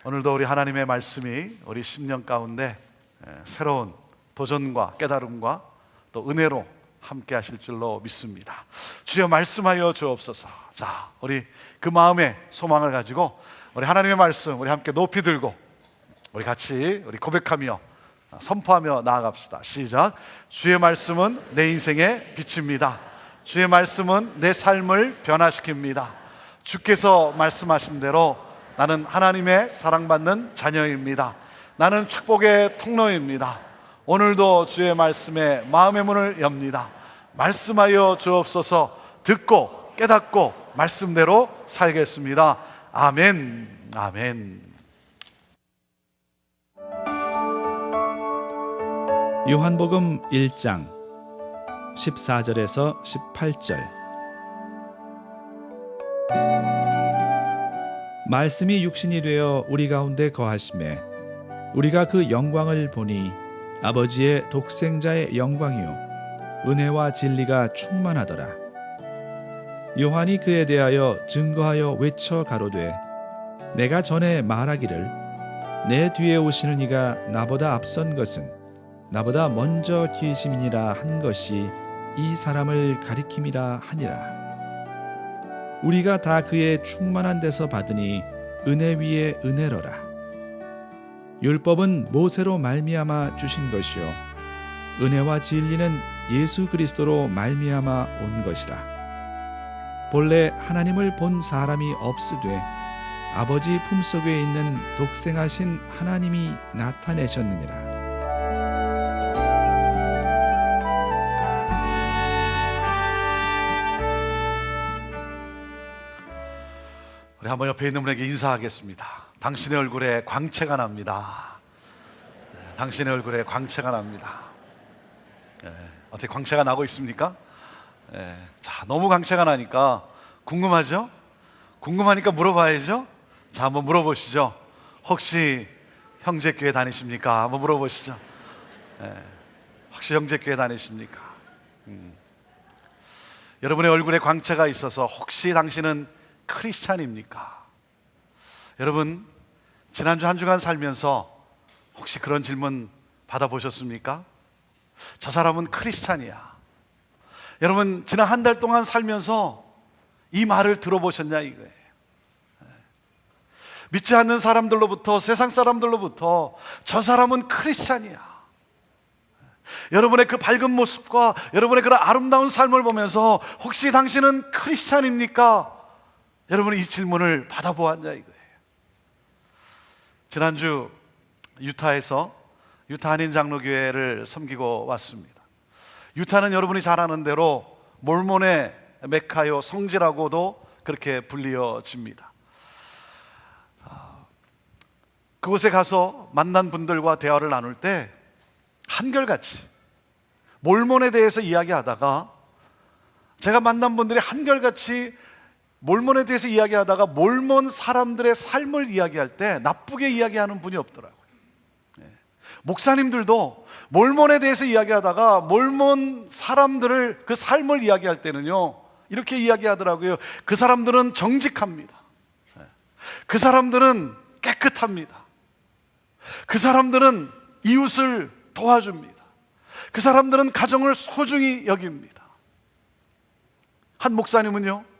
오늘도 우리 하나님의 말씀이 우리 심령 가운데 새로운 도전과 깨달음과 또 은혜로 함께 하실 줄로 믿습니다. 주여 말씀하여 주옵소서. 자, 우리 그 마음의 소망을 가지고 우리 하나님의 말씀 우리 함께 높이 들고 우리 같이 우리 고백하며 선포하며 나아갑시다. 시작. 주의 말씀은 내 인생의 빛입니다. 주의 말씀은 내 삶을 변화시킵니다. 주께서 말씀하신 대로 나는 하나님의 사랑받는 자녀입니다. 나는 축복의 통로입니다. 오늘도 주의 말씀에 마음의 문을 엽니다. 말씀하여 주옵소서. 듣고 깨닫고 말씀대로 살겠습니다. 아멘. 아멘. 요한복음 1장 14절에서 18절. 말씀이 육신이 되어 우리 가운데 거하심에 우리가 그 영광을 보니 아버지의 독생자의 영광이요 은혜와 진리가 충만하더라. 요한이 그에 대하여 증거하여 외쳐 가로되 내가 전에 말하기를 내 뒤에 오시는 이가 나보다 앞선 것은 나보다 먼저 계심이니라 한 것이 이 사람을 가리킴이라 하니라. 우리가 다 그의 충만한 데서 받으니 은혜 위에 은혜로라. 율법은 모세로 말미암아 주신 것이요 은혜와 진리는 예수 그리스도로 말미암아 온 것이라. 본래 하나님을 본 사람이 없으되 아버지 품속에 있는 독생하신 하나님이 나타내셨느니라. 우리 한번 옆에 있는 분에게 인사하겠습니다. 당신의 얼굴에 광채가 납니다. 당신의 얼굴에 광채가 납니다. 어떻게 광채가 나고 있습니까? 자, 너무 광채가 나니까 궁금하죠? 궁금하니까 물어봐야죠. 자, 한번 물어보시죠. 혹시 형제교회 다니십니까? 한번 물어보시죠. 혹시 형제교회 다니십니까? 여러분의 얼굴에 광채가 있어서 혹시 당신은 크리스찬입니까? 여러분, 지난주 한 주간 살면서 혹시 그런 질문 받아보셨습니까? 저 사람은 크리스찬이야. 여러분, 지난 한 달 동안 살면서 이 말을 들어보셨냐 이거예요. 믿지 않는 사람들로부터, 세상 사람들로부터 저 사람은 크리스찬이야. 여러분의 그 밝은 모습과 여러분의 그런 아름다운 삶을 보면서 혹시 당신은 크리스찬입니까? 여러분이 이 질문을 받아보았냐 이거예요. 지난주 유타에서 유타 한인 장로교회를 섬기고 왔습니다. 유타는 여러분이 잘 아는 대로 몰몬의 메카요 성지라고도 그렇게 불리어집니다. 그곳에 가서 만난 분들과 대화를 나눌 때 한결같이 몰몬에 대해서 이야기하다가 제가 만난 분들이 한결같이 몰몬에 대해서 이야기하다가 몰몬 사람들의 삶을 이야기할 때 나쁘게 이야기하는 분이 없더라고요. 목사님들도 몰몬에 대해서 이야기하다가 몰몬 사람들을 그 삶을 이야기할 때는요 이렇게 이야기하더라고요. 그 사람들은 정직합니다. 그 사람들은 깨끗합니다. 그 사람들은 이웃을 도와줍니다. 그 사람들은 가정을 소중히 여깁니다. 한 목사님은요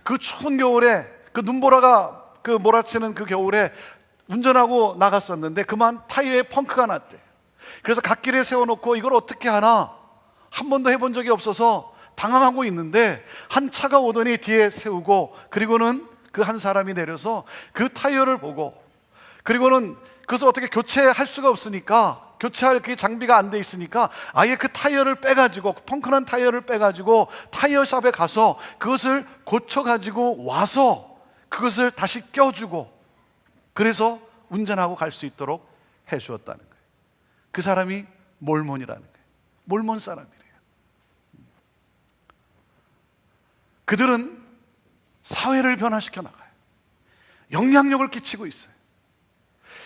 그 추운 겨울에 그 눈보라가 그 몰아치는 그 겨울에 운전하고 나갔었는데 그만 타이어에 펑크가 났대. 그래서 갓길에 세워놓고 이걸 어떻게 하나 한 번도 해본 적이 없어서 당황하고 있는데 한 차가 오더니 뒤에 세우고 그리고는 그 한 사람이 내려서 그 타이어를 보고 그리고는 그것을 어떻게 교체할 수가 없으니까 교체할 그 장비가 안 돼 있으니까 아예 그 타이어를 빼가지고 펑크난 타이어를 빼가지고 타이어샵에 가서 그것을 고쳐가지고 와서 그것을 다시 껴주고 그래서 운전하고 갈 수 있도록 해주었다는 거예요. 그 사람이 몰몬이라는 거예요. 몰몬 사람이래요. 그들은 사회를 변화시켜 나가요. 영향력을 끼치고 있어요.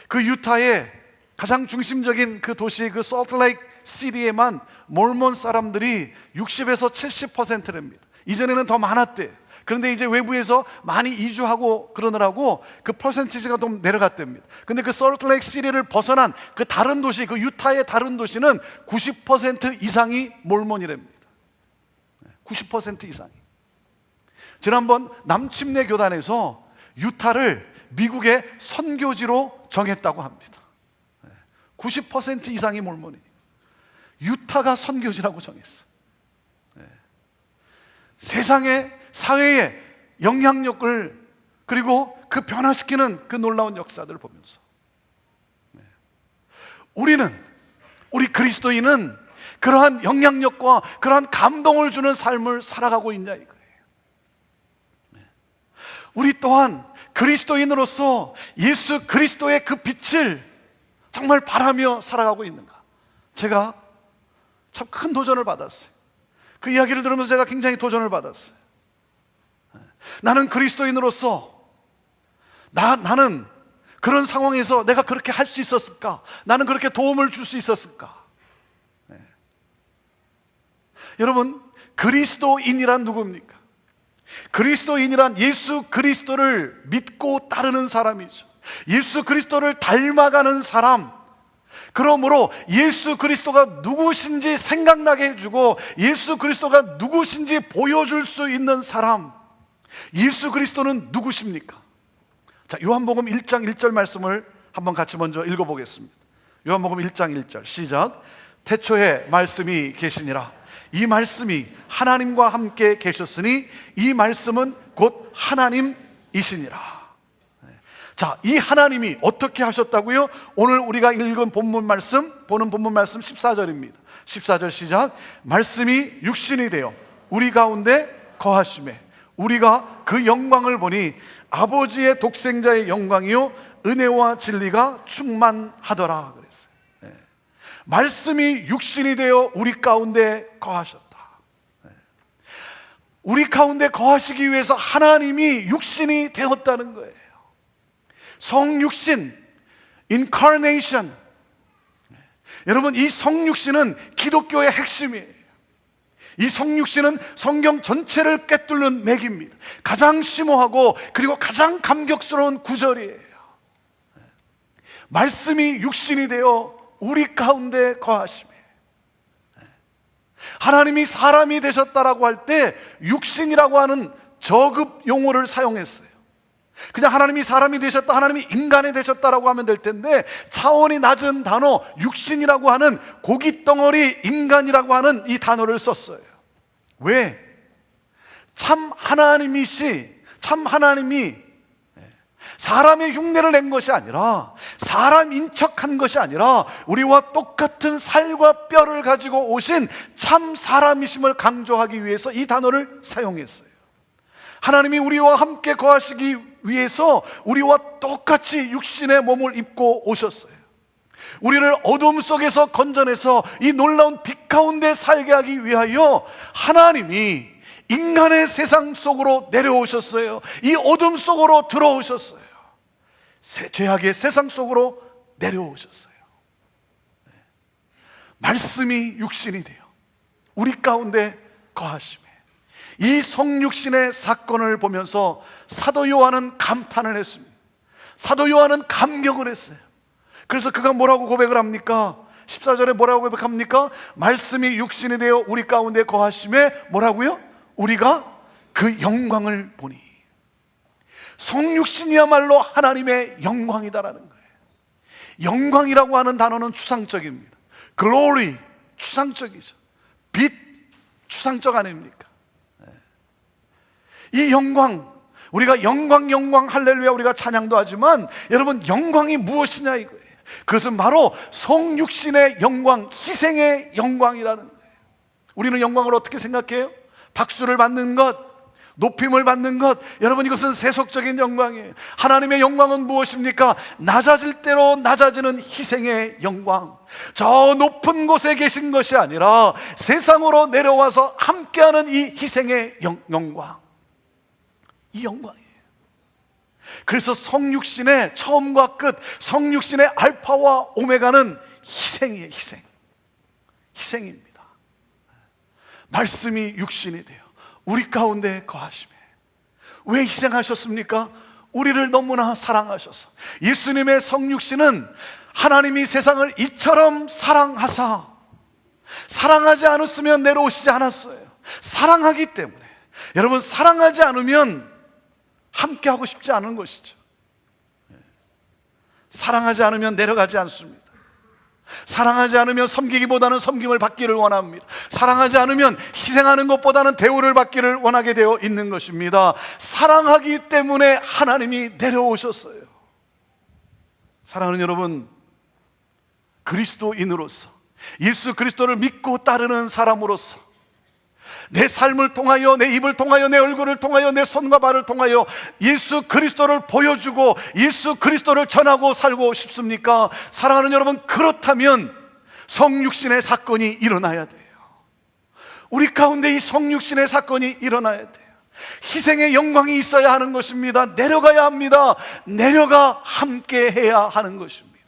그 유타의 가장 중심적인 그 도시 그 솔트레이크 시티에만 몰몬 사람들이 60에서 70%랍니다. 이전에는 더 많았대요. 그런데 이제 외부에서 많이 이주하고 그러느라고 그 퍼센티지가 좀 내려갔답니다. 근데 그 솔트레이크 시티를 벗어난 그 다른 도시, 그 유타의 다른 도시는 90% 이상이 몰몬이랍니다. 90% 이상이. 지난번 남침내 교단에서 유타를 미국의 선교지로 정했다고 합니다. 90% 이상이 몰몬이. 유타가 선교지라고 정했어. 세상의 사회의 영향력을 그리고 그 변화시키는 그 놀라운 역사들을 보면서 우리 그리스도인은 그러한 영향력과 그러한 감동을 주는 삶을 살아가고 있냐 이거예요. 우리 또한 그리스도인으로서 예수 그리스도의 그 빛을 정말 바라며 살아가고 있는가? 제가 참 큰 도전을 받았어요. 그 이야기를 들으면서 제가 굉장히 도전을 받았어요. 나는 그리스도인으로서 나는 그런 상황에서 내가 그렇게 할 수 있었을까? 나는 그렇게 도움을 줄 수 있었을까? 여러분, 그리스도인이란 누굽니까? 그리스도인이란 예수 그리스도를 믿고 따르는 사람이죠. 예수 그리스도를 닮아가는 사람. 그러므로 예수 그리스도가 누구신지 생각나게 해주고 예수 그리스도가 누구신지 보여줄 수 있는 사람. 예수 그리스도는 누구십니까? 자, 요한복음 1장 1절 말씀을 한번 같이 먼저 읽어보겠습니다. 요한복음 1장 1절 시작. 태초에 말씀이 계시니라. 이 말씀이 하나님과 함께 계셨으니 이 말씀은 곧 하나님이시니라. 자, 이 하나님이 어떻게 하셨다고요? 오늘 우리가 읽은 본문 말씀, 보는 본문 말씀 14절입니다. 14절 시작. 말씀이 육신이 되어 우리 가운데 거하심에 우리가 그 영광을 보니 아버지의 독생자의 영광이요 은혜와 진리가 충만하더라 그랬어요. 말씀이 육신이 되어 우리 가운데 거하셨다. 우리 가운데 거하시기 위해서 하나님이 육신이 되었다는 거예요. 성육신, incarnation. 여러분, 이 성육신은 기독교의 핵심이에요. 이 성육신은 성경 전체를 꿰뚫는 맥입니다. 가장 심오하고 그리고 가장 감격스러운 구절이에요. 말씀이 육신이 되어 우리 가운데 거하심에 하나님이 사람이 되셨다라고 할 때 육신이라고 하는 저급 용어를 사용했어요. 그냥 하나님이 사람이 되셨다, 하나님이 인간이 되셨다라고 하면 될 텐데 차원이 낮은 단어 육신이라고 하는 고깃덩어리 인간이라고 하는 이 단어를 썼어요. 왜? 참 하나님이 사람의 흉내를 낸 것이 아니라 사람인 척한 것이 아니라 우리와 똑같은 살과 뼈를 가지고 오신 참 사람이심을 강조하기 위해서 이 단어를 사용했어요. 하나님이 우리와 함께 거하시기 위해서 우리와 똑같이 육신의 몸을 입고 오셨어요. 우리를 어둠 속에서 건져내서 이 놀라운 빛 가운데 살게 하기 위하여 하나님이 인간의 세상 속으로 내려오셨어요. 이 어둠 속으로 들어오셨어요. 죄악의 세상 속으로 내려오셨어요. 말씀이 육신이 되어 우리 가운데 거하심에 이 성육신의 사건을 보면서 사도 요한은 감탄을 했습니다. 사도 요한은 감격을 했어요. 그래서 그가 뭐라고 고백을 합니까? 14절에 뭐라고 고백합니까? 말씀이 육신이 되어 우리 가운데 거하심에 뭐라고요? 우리가 그 영광을 보니. 성육신이야말로 하나님의 영광이다라는 거예요. 영광이라고 하는 단어는 추상적입니다. glory, 추상적이죠. 빛, 추상적 아닙니까? 이 영광, 우리가 영광 할렐루야 우리가 찬양도 하지만 여러분 영광이 무엇이냐 이거예요. 그것은 바로 성육신의 영광, 희생의 영광이라는 거예요. 우리는 영광을 어떻게 생각해요? 박수를 받는 것, 높임을 받는 것. 여러분, 이것은 세속적인 영광이에요. 하나님의 영광은 무엇입니까? 낮아질 대로 낮아지는 희생의 영광. 저 높은 곳에 계신 것이 아니라 세상으로 내려와서 함께하는 이 희생의 영광. 이 영광이에요. 그래서 성육신의 처음과 끝, 성육신의 알파와 오메가는 희생이에요. 희생입니다. 말씀이 육신이 돼요 우리 가운데 거하심에 왜 희생하셨습니까? 우리를 너무나 사랑하셔서. 예수님의 성육신은 하나님이 세상을 이처럼 사랑하사, 사랑하지 않았으면 내려오시지 않았어요. 사랑하기 때문에. 여러분, 사랑하지 않으면 함께하고 싶지 않은 것이죠. 사랑하지 않으면 내려가지 않습니다. 사랑하지 않으면 섬기기보다는 섬김을 받기를 원합니다. 사랑하지 않으면 희생하는 것보다는 대우를 받기를 원하게 되어 있는 것입니다. 사랑하기 때문에 하나님이 내려오셨어요. 사랑하는 여러분, 그리스도인으로서, 예수 그리스도를 믿고 따르는 사람으로서 내 삶을 통하여, 내 입을 통하여, 내 얼굴을 통하여, 내 손과 발을 통하여 예수 그리스도를 보여주고 예수 그리스도를 전하고 살고 싶습니까? 사랑하는 여러분, 그렇다면 성육신의 사건이 일어나야 돼요. 우리 가운데 이 성육신의 사건이 일어나야 돼요. 희생의 영광이 있어야 하는 것입니다. 내려가야 합니다. 내려가 함께 해야 하는 것입니다.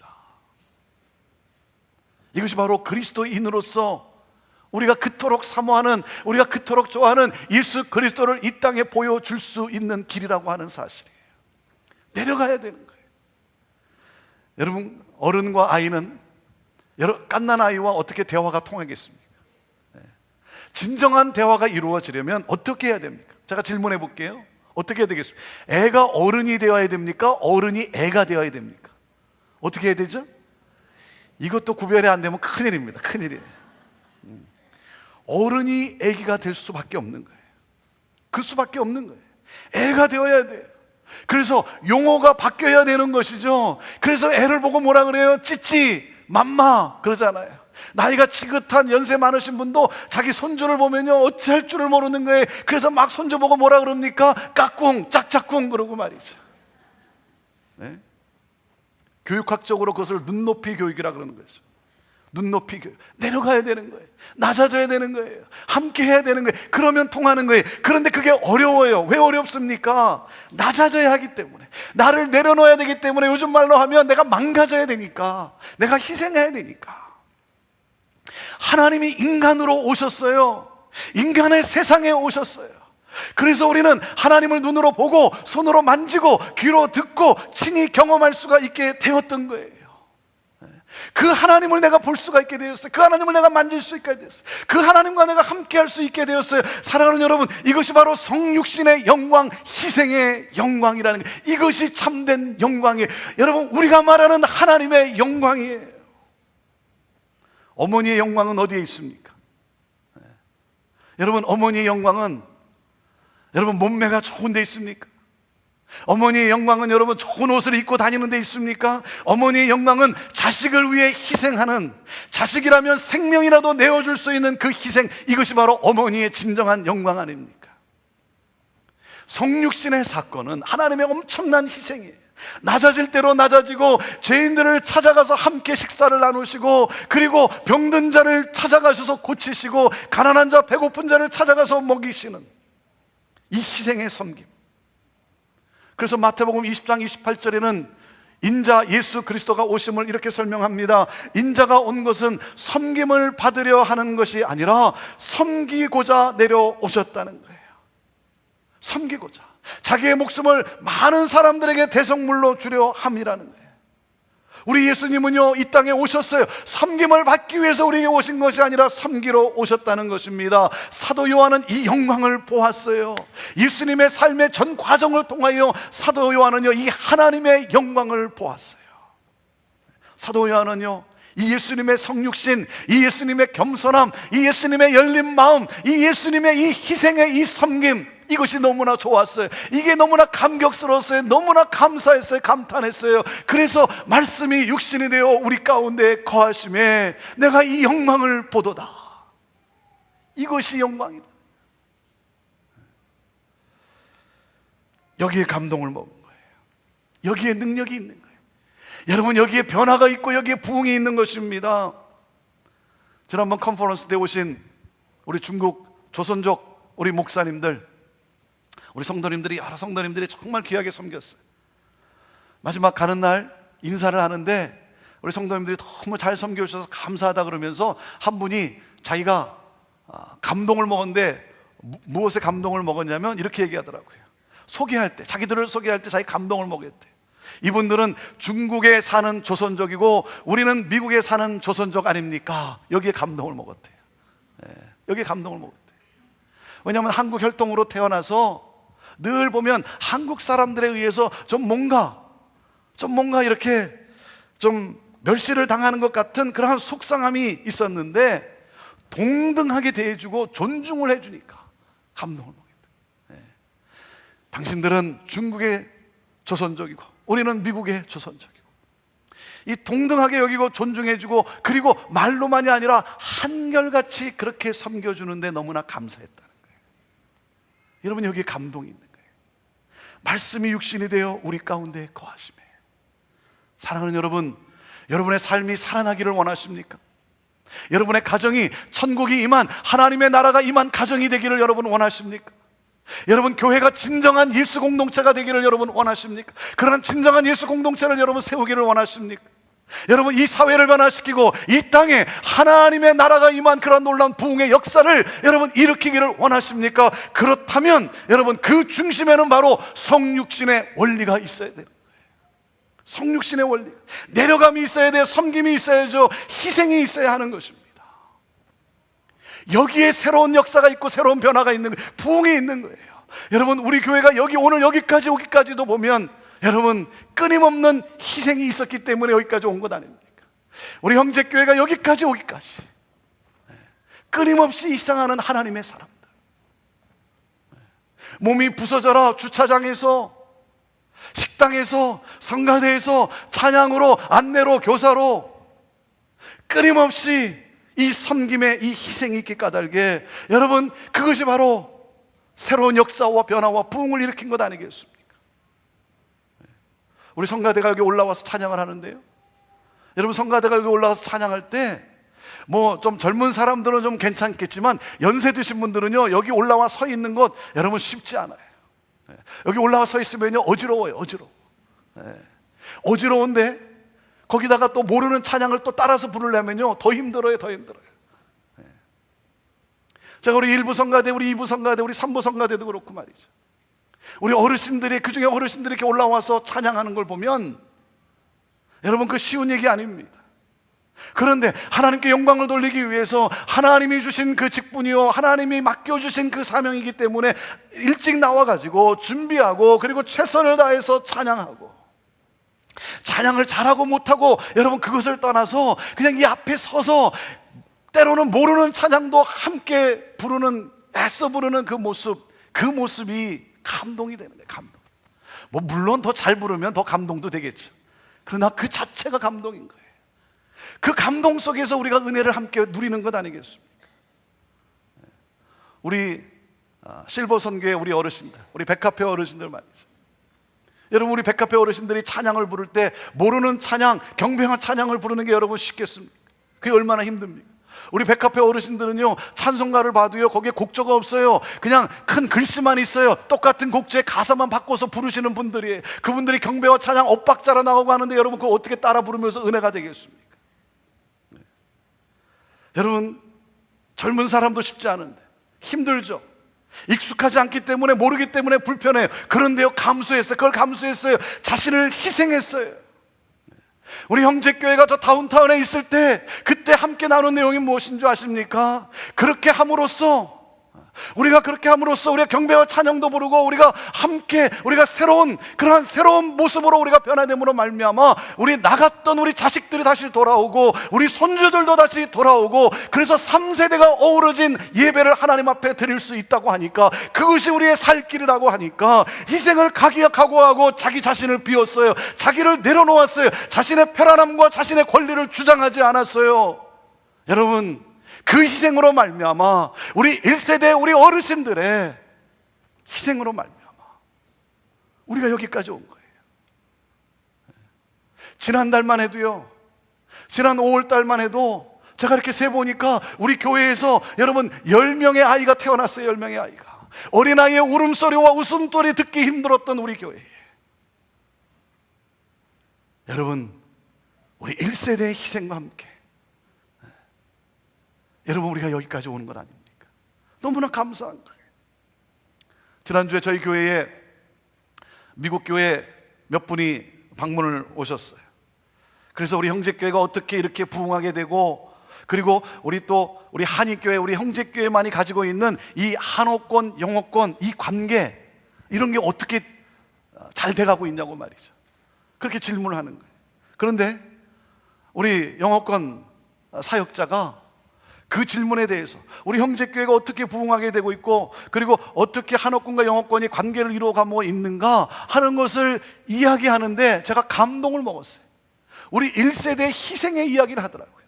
이것이 바로 그리스도인으로서 우리가 그토록 사모하는, 우리가 그토록 좋아하는 예수 그리스도를 이 땅에 보여줄 수 있는 길이라고 하는 사실이에요. 내려가야 되는 거예요. 여러분, 어른과 아이는, 갓난 아이와 어떻게 대화가 통하겠습니까? 진정한 대화가 이루어지려면 어떻게 해야 됩니까? 제가 질문해 볼게요. 어떻게 해야 되겠습니까? 애가 어른이 되어야 됩니까? 어른이 애가 되어야 됩니까? 어떻게 해야 되죠? 이것도 구별이 안 되면 큰일입니다. 큰일이에요. 어른이 애기가 될 수밖에 없는 거예요. 그 수밖에 없는 거예요. 애가 되어야 돼요. 그래서 용어가 바뀌어야 되는 것이죠. 그래서 애를 보고 뭐라 그래요? 찌찌, 맘마 그러잖아요. 나이가 지긋한 연세 많으신 분도 자기 손주를 보면요, 어찌할 줄을 모르는 거예요. 그래서 막 손주 보고 뭐라 그럽니까? 까꿍, 짝짝꿍 그러고 말이죠. 네? 교육학적으로 그것을 눈높이 교육이라 그러는 거죠. 눈높이 교육. 내려가야 되는 거예요. 낮아져야 되는 거예요. 함께 해야 되는 거예요. 그러면 통하는 거예요. 그런데 그게 어려워요. 왜 어렵습니까? 낮아져야 하기 때문에, 나를 내려놓아야 되기 때문에, 요즘 말로 하면 내가 망가져야 되니까, 내가 희생해야 되니까. 하나님이 인간으로 오셨어요. 인간의 세상에 오셨어요. 그래서 우리는 하나님을 눈으로 보고, 손으로 만지고, 귀로 듣고, 친히 경험할 수가 있게 되었던 거예요. 그 하나님을 내가 볼 수가 있게 되었어요. 그 하나님을 내가 만질 수 있게 되었어요. 그 하나님과 내가 함께 할 수 있게 되었어요. 사랑하는 여러분, 이것이 바로 성육신의 영광, 희생의 영광이라는 거예요. 이것이 참된 영광이에요. 여러분, 우리가 말하는 하나님의 영광이에요. 어머니의 영광은 어디에 있습니까? 여러분, 어머니의 영광은 여러분 몸매가 좋은 데 있습니까? 어머니의 영광은 여러분 좋은 옷을 입고 다니는 데 있습니까? 어머니의 영광은 자식을 위해 희생하는, 자식이라면 생명이라도 내어줄 수 있는 그 희생, 이것이 바로 어머니의 진정한 영광 아닙니까? 성육신의 사건은 하나님의 엄청난 희생이에요. 낮아질 대로 낮아지고, 죄인들을 찾아가서 함께 식사를 나누시고, 그리고 병든 자를 찾아가셔서 고치시고, 가난한 자, 배고픈 자를 찾아가서 먹이시는 이 희생의 섬김. 그래서 마태복음 20장 28절에는 인자 예수 그리스도가 오심을 이렇게 설명합니다. 인자가 온 것은 섬김을 받으려 하는 것이 아니라 섬기고자 내려오셨다는 거예요. 섬기고자, 자기의 목숨을 많은 사람들에게 대성물로 주려 함이라는 거예요. 우리 예수님은요, 이 땅에 오셨어요. 섬김을 받기 위해서 우리에게 오신 것이 아니라 섬기러 오셨다는 것입니다. 사도 요한은 이 영광을 보았어요. 예수님의 삶의 전 과정을 통하여 사도 요한은요, 이 하나님의 영광을 보았어요. 사도 요한은요, 이 예수님의 성육신, 이 예수님의 겸손함, 이 예수님의 열린 마음, 이 예수님의 이 희생의 이 섬김, 이것이 너무나 좋았어요. 이게 너무나 감격스러웠어요. 너무나 감사했어요. 감탄했어요. 그래서 말씀이 육신이 되어 우리 가운데 거하심에 내가 이 영광을 보도다. 이것이 영광이다. 여기에 감동을 먹은 거예요. 여기에 능력이 있는 거예요. 여러분, 여기에 변화가 있고 여기에 부흥이 있는 것입니다. 지난번 컨퍼런스 때 오신 우리 중국 조선족 우리 목사님들, 우리 성도님들이, 여러 성도님들이 정말 귀하게 섬겼어요. 마지막 가는 날 인사를 하는데 우리 성도님들이 너무 잘 섬겨주셔서 감사하다 그러면서 한 분이 자기가 감동을 먹었는데 무엇에 감동을 먹었냐면 이렇게 얘기하더라고요. 소개할 때, 자기들을 소개할 때 자기 감동을 먹였대. 이분들은 중국에 사는 조선족이고 우리는 미국에 사는 조선족 아닙니까? 여기에 감동을 먹었대요. 여기에 감동을 먹었대요. 왜냐하면 한국 혈통으로 태어나서 늘 보면 한국 사람들에 의해서 좀 뭔가 이렇게 좀 멸시를 당하는 것 같은 그러한 속상함이 있었는데, 동등하게 대해주고 존중을 해주니까 감동을 먹었대요. 당신들은 중국의 조선족이고 우리는 미국의 조선족이고, 이 동등하게 여기고 존중해주고, 그리고 말로만이 아니라 한결같이 그렇게 섬겨주는데 너무나 감사했다는 거예요. 여러분, 여기에 감동이 있는 거예요. 말씀이 육신이 되어 우리 가운데 거하시매. 사랑하는 여러분, 여러분의 삶이 살아나기를 원하십니까? 여러분의 가정이 천국이 임한, 하나님의 나라가 임한 가정이 되기를 여러분 원하십니까? 여러분, 교회가 진정한 예수 공동체가 되기를 여러분 원하십니까? 그런 진정한 예수 공동체를 여러분 세우기를 원하십니까? 여러분, 이 사회를 변화시키고 이 땅에 하나님의 나라가 임한 그런 놀라운 부흥의 역사를 여러분 일으키기를 원하십니까? 그렇다면 여러분, 그 중심에는 바로 성육신의 원리가 있어야 돼요. 성육신의 원리, 내려감이 있어야 돼요. 섬김이 있어야죠. 희생이 있어야 하는 것입니다. 여기에 새로운 역사가 있고 새로운 변화가 있는 거예요. 부흥이 있는 거예요. 여러분, 우리 교회가 오늘 여기까지 오기까지도 보면 여러분, 끊임없는 희생이 있었기 때문에 여기까지 온 것 아닙니까? 우리 형제교회가 여기까지 오기까지 끊임없이 일상하는 하나님의 사람들, 몸이 부서져라 주차장에서, 식당에서, 성가대에서, 찬양으로, 안내로, 교사로 끊임없이 이 섬김에 이 희생이 있게 까닭에 여러분, 그것이 바로 새로운 역사와 변화와 부흥을 일으킨 것 아니겠습니까? 우리 성가대가 여기 올라와서 찬양을 하는데요, 여러분, 성가대가 여기 올라와서 찬양할 때 뭐 좀 젊은 사람들은 좀 괜찮겠지만 연세 드신 분들은요, 여기 올라와 서 있는 것 여러분 쉽지 않아요. 여기 올라와 서 있으면요 어지러워요. 어지러운데 거기다가 또 모르는 찬양을 또 따라서 부르려면요 더 힘들어요. 자, 우리 1부 성가대, 우리 2부 성가대, 우리 3부 성가대도 그렇고 말이죠. 우리 어르신들이, 그중에 어르신들이 이렇게 올라와서 찬양하는 걸 보면 여러분, 그 쉬운 얘기 아닙니다. 그런데 하나님께 영광을 돌리기 위해서 하나님이 주신 그 직분이요, 하나님이 맡겨주신 그 사명이기 때문에 일찍 나와가지고 준비하고, 그리고 최선을 다해서 찬양하고, 찬양을 잘하고 못하고 여러분 그것을 떠나서 그냥 이 앞에 서서 때로는 모르는 찬양도 함께 부르는, 애써 부르는 그 모습이 감동이 되는 거예요. 감동. 뭐 물론 더 잘 부르면 더 감동도 되겠죠. 그러나 그 자체가 감동인 거예요. 그 감동 속에서 우리가 은혜를 함께 누리는 것 아니겠습니까? 우리 실버 선교회 우리 어르신들, 우리 백합회 어르신들 말이죠. 여러분, 우리 백합회 어르신들이 찬양을 부를 때 모르는 찬양, 경배한 찬양을 부르는 게 여러분 쉽겠습니까? 그게 얼마나 힘듭니까? 우리 백합회 어르신들은요, 찬송가를 봐도요 거기에 곡조가 없어요. 그냥 큰 글씨만 있어요. 똑같은 곡조에 가사만 바꿔서 부르시는 분들이에요. 그분들이 경배와 찬양 엇박자로 나오고 하는데 여러분, 그거 어떻게 따라 부르면서 은혜가 되겠습니까? 여러분, 젊은 사람도 쉽지 않은데 힘들죠. 익숙하지 않기 때문에, 모르기 때문에 불편해요. 그런데요, 감수했어요. 그걸 감수했어요. 자신을 희생했어요. 우리 형제교회가 저 다운타운에 있을 때 그때 함께 나눈 내용이 무엇인 줄 아십니까? 그렇게 함으로써 우리가 경배와 찬양도 부르고, 우리가 함께, 우리가 그러한 새로운 모습으로 우리가 변화됨으로 말미암아 우리 나갔던 우리 자식들이 다시 돌아오고, 우리 손주들도 다시 돌아오고, 그래서 3세대가 어우러진 예배를 하나님 앞에 드릴 수 있다고 하니까, 그것이 우리의 살 길이라고 하니까 희생을 각오하고 자기 자신을 비웠어요. 자기를 내려놓았어요. 자신의 편안함과 자신의 권리를 주장하지 않았어요. 여러분, 그 희생으로 말미암아, 우리 1세대 우리 어르신들의 희생으로 말미암아 우리가 여기까지 온 거예요. 지난달만 해도요, 지난 5월달만 해도 제가 이렇게 세보니까 우리 교회에서 여러분 10명의 아이가 태어났어요. 10명의 아이가. 어린아이의 울음소리와 웃음소리 듣기 힘들었던 우리 교회에 여러분, 우리 1세대의 희생과 함께 여러분, 우리가 여기까지 오는 것 아닙니까? 너무나 감사한 거예요. 지난주에 저희 교회에 미국 교회 몇 분이 방문을 오셨어요. 그래서 우리 형제교회가 어떻게 이렇게 부흥하게 되고, 그리고 우리 한인교회, 우리 형제교회만이 가지고 있는 이 한옥권, 영어권, 이 관계, 이런 게 어떻게 잘 돼가고 있냐고 말이죠. 그렇게 질문을 하는 거예요. 그런데 우리 영어권 사역자가 그 질문에 대해서 우리 형제교회가 어떻게 부흥하게 되고 있고, 그리고 어떻게 한옥권과 영어권이 관계를 이루어가고 있는가 하는 것을 이야기하는데 제가 감동을 먹었어요. 우리 1세대 희생의 이야기를 하더라고요.